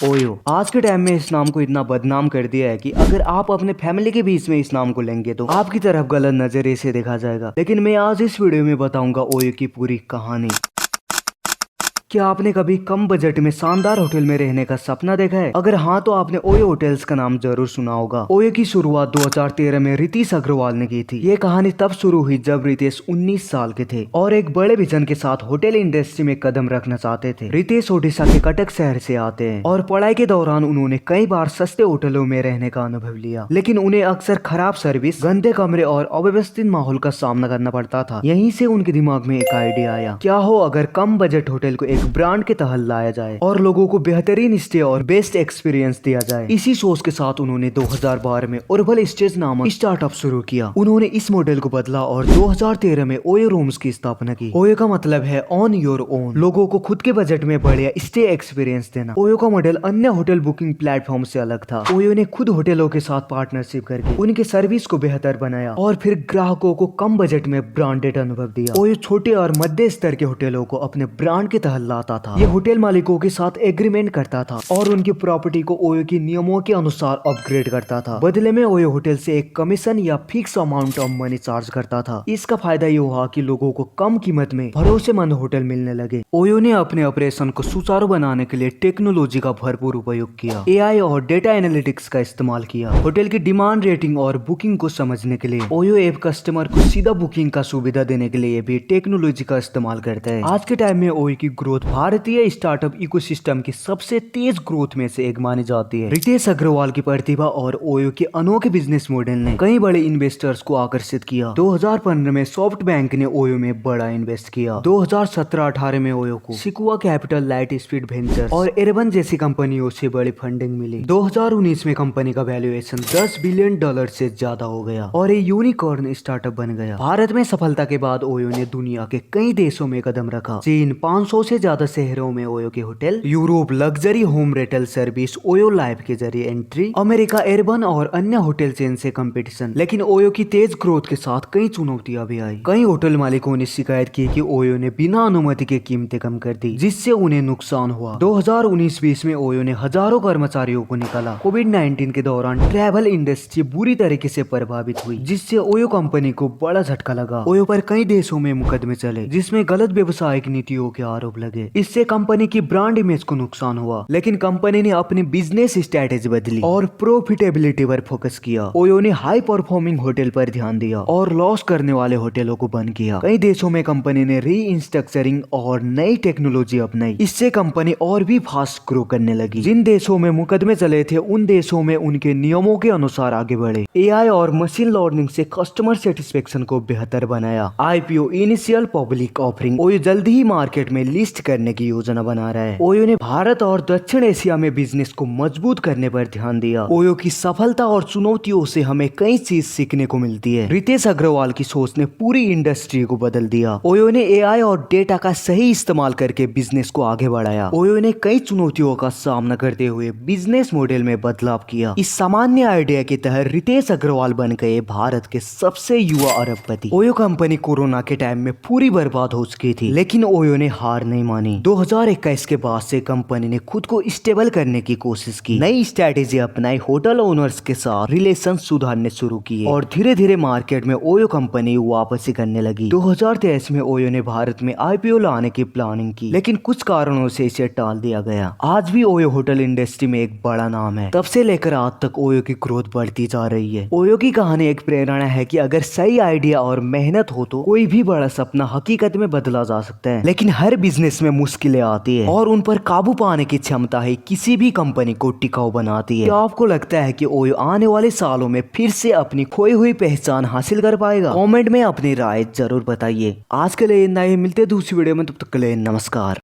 OYO आज के time में इस नाम को इतना बदनाम कर दिया है कि अगर आप अपने फैमिली के बीच में इस नाम को लेंगे तो आपकी तरफ गलत नजरिए से देखा जाएगा। लेकिन मैं आज इस वीडियो में बताऊंगा ओयो की पूरी कहानी। क्या आपने कभी कम बजट में शानदार होटल में रहने का सपना देखा है? अगर हाँ तो आपने ओयो होटल्स का नाम जरूर सुना होगा। ओयो की शुरुआत 2013 में रितेश अग्रवाल ने की थी। ये कहानी तब शुरू हुई जब रितेश 19 साल के थे और एक बड़े विजन के साथ होटल इंडस्ट्री में कदम रखना चाहते थे। रितेश ओडिशा के कटक शहर से आते हैं और पढ़ाई के दौरान उन्होंने कई बार सस्ते होटलों में रहने का अनुभव लिया, लेकिन उन्हें अक्सर खराब सर्विस, गंदे कमरे और अव्यवस्थित माहौल का सामना करना पड़ता था। यहीं से उनके दिमाग में एक आइडिया आया, क्या हो अगर कम बजट होटल को एक ब्रांड के तहत लाया जाए और लोगों को बेहतरीन स्टे और बेस्ट एक्सपीरियंस दिया जाए। इसी सोच के साथ उन्होंने 2012 में ओरबल स्टेज नामक स्टार्टअप शुरू किया। उन्होंने इस मॉडल को बदला और 2013 में ओयो रूम्स की स्थापना की। ओयो का मतलब है ऑन योर ओन, लोगों को खुद के बजट में बढ़िया स्टे एक्सपीरियंस देना। ओयो का मॉडल अन्य होटल बुकिंग प्लेटफॉर्म से अलग था। ओयो ने खुद होटलों के साथ पार्टनरशिप करके उनके सर्विस को बेहतर बनाया और फिर ग्राहकों को कम बजट में ब्रांडेड अनुभव दिया। ओयो छोटे और मध्य स्तर के होटलों को अपने ब्रांड के तहत लाता था। ये होटल मालिकों के साथ एग्रीमेंट करता था और उनकी प्रॉपर्टी को ओयो के नियमों के अनुसार अपग्रेड करता था। बदले में ओयो होटल से एक कमीशन या fix amount of money charge करता था। इसका फायदा ये हुआ कि लोगों को कम कीमत में भरोसेमंद होटल मिलने लगे। ओयो ने अपने ऑपरेशन को सुचारू बनाने के लिए टेक्नोलॉजी का भरपूर उपयोग किया। एआई और डेटा एनालिटिक्स का इस्तेमाल किया। होटल की डिमांड, रेटिंग और बुकिंग को समझने के लिए ओयो ऐप कस्टमर को सीधा बुकिंग का सुविधा देने के लिए भी टेक्नोलॉजी का इस्तेमाल करता है। आज के टाइम में ओयो की ग्रोथ भारतीय स्टार्टअप इकोसिस्टम की सबसे तेज ग्रोथ में से एक मानी जाती है। रितेश अग्रवाल की प्रतिभा और ओयो के अनोखे बिजनेस मॉडल ने कई बड़े इन्वेस्टर्स को आकर्षित किया। 2015 में सॉफ्ट बैंक ने ओयो में बड़ा इन्वेस्ट किया। 2017-18 में ओयो को सिकुआ कैपिटल, लाइट स्पीड वेंचर्स और एरबन जैसी कंपनियों से बड़ी फंडिंग मिली। 2019 में कंपनी का वैल्यूएशन $10 बिलियन से ज्यादा हो गया और ये यूनिकॉर्न स्टार्टअप बन गया। भारत में सफलता के बाद ओयो ने दुनिया के कई देशों में कदम रखा। चीन 500 से ज्यादा शहरों में ओयो के hotel, Europe luxury home rental service OYO live के जरिए एंट्री, अमेरिका एयरबन और अन्य होटल चेन से कंपटीशन। लेकिन ओयो की तेज ग्रोथ के साथ कई चुनौतियां भी आई। कई होटल मालिकों ने शिकायत की कि ओयो ने बिना अनुमति के कीमतें कम कर दी, जिससे उन्हें नुकसान हुआ। 2019-20 में ओयो ने हजारों कर्मचारियों को निकाला। कोविड-19 के दौरान ट्रैवल इंडस्ट्री बुरी तरीके से प्रभावित हुई, जिससे ओयो कंपनी को बड़ा झटका लगा। ओयो पर कई देशों में मुकदमे चले, जिसमें गलत व्यवसायिक नीतियों के आरोप लगे। इससे कंपनी की ब्रांड इमेज को नुकसान हुआ, लेकिन कंपनी ने अपनी बिजनेस स्ट्रेटेजी बदली और प्रॉफिटेबिलिटी पर फोकस किया। ओयो ने हाई परफॉर्मिंग होटल पर ध्यान दिया और लॉस करने वाले होटलों को बंद किया। कई देशों में कंपनी ने रीइंस्ट्रक्चरिंग और नई टेक्नोलॉजी अपनाई। इससे कंपनी और भी फास्ट ग्रो करने लगी। जिन देशों में मुकदमे चले थे उन देशों में उनके नियमों के अनुसार आगे बढ़े। एआई और मशीन लर्निंग से कस्टमर सेटिस्फेक्शन को बेहतर बनाया। IPO, initial public offering, OYO जल्दी ही मार्केट में लिस्ट करने की योजना बना रहा है। ओयो ने भारत और दक्षिण एशिया में बिजनेस को मजबूत करने पर ध्यान दिया। ओयो की सफलता और चुनौतियों से हमें कई चीज सीखने को मिलती है। रितेश अग्रवाल की सोच ने पूरी इंडस्ट्री को बदल दिया। ओयो ने एआई और डेटा का सही इस्तेमाल करके बिजनेस को आगे बढ़ाया। ओयो ने कई चुनौतियों का सामना करते हुए बिजनेस मॉडल में बदलाव किया। इस सामान्य आइडिया के तहत रितेश अग्रवाल बन गए भारत के सबसे युवा अरबपति। ओयो कंपनी कोरोना के टाइम में पूरी बर्बाद हो चुकी थी, लेकिन ओयो ने हार नहीं मानी। 2021 के बाद से कंपनी ने खुद को स्टेबल करने की कोशिश की, नई स्ट्रेटेजी अपनाई, होटल ओनर्स के साथ रिलेशन सुधारने शुरू किए और धीरे धीरे मार्केट में ओयो कंपनी वापसी करने लगी। 2023 में ओयो ने भारत में आईपीओ लाने की प्लानिंग की, लेकिन कुछ कारणों से इसे टाल दिया गया। आज भी ओयो होटल इंडस्ट्री में एक बड़ा नाम है। तब से लेकर आज तक ओयो की ग्रोथ बढ़ती जा रही है। ओयो की कहानी एक प्रेरणा है कि अगर सही आइडिया और मेहनत हो तो कोई भी बड़ा सपना हकीकत में बदला जा सकता है। लेकिन हर बिजनेस में मुश्किलें आती है और उन पर काबू पाने की क्षमता ही किसी भी कंपनी को टिकाऊ बनाती है। क्या आपको लगता है कि ओयो आने वाले सालों में फिर से अपनी खोई हुई पहचान हासिल कर पाएगा? कमेंट में अपनी राय जरूर बताइए। आज के लिए इतना ही, मिलते हैं दूसरी वीडियो में, तब तक के लिए नमस्कार।